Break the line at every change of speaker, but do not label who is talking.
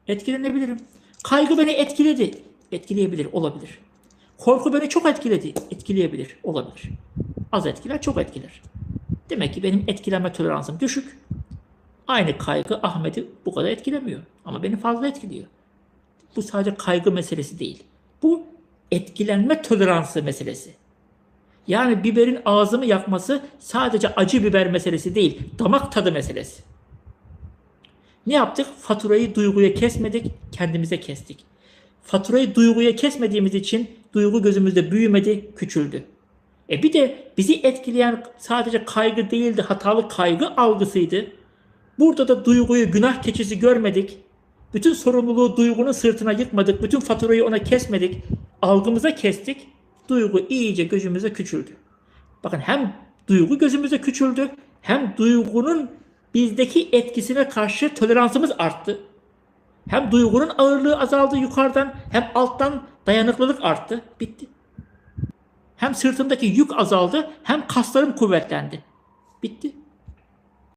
Etkilenebilirim. Kaygı beni etkiledi. Etkileyebilir, olabilir. Korku beni çok etkiledi. Etkileyebilir, olabilir. Az etkiler, çok etkiler. Demek ki benim etkilenme toleransım düşük. Aynı kaygı Ahmet'i bu kadar etkilemiyor. Ama beni fazla etkiliyor. Bu sadece kaygı meselesi değil. Bu etkilenme toleransı meselesi. Yani biberin ağzımı yakması sadece acı biber meselesi değil, damak tadı meselesi. Ne yaptık? Faturayı duyguya kesmedik, kendimize kestik. Faturayı duyguya kesmediğimiz için duygu gözümüzde büyümedi, küçüldü. Bir de bizi etkileyen sadece kaygı değildi, hatalı kaygı algısıydı. Burada da duyguyu günah keçisi görmedik. Bütün sorumluluğu duygunun sırtına yıkmadık. Bütün faturayı ona kesmedik. Algımıza kestik. Duygu iyice gözümüze küçüldü. Bakın hem duygu gözümüze küçüldü, hem duygunun bizdeki etkisine karşı toleransımız arttı. Hem duygunun ağırlığı azaldı yukarıdan, hem alttan dayanıklılık arttı. Bitti. Hem sırtımdaki yük azaldı, hem kaslarım kuvvetlendi. Bitti.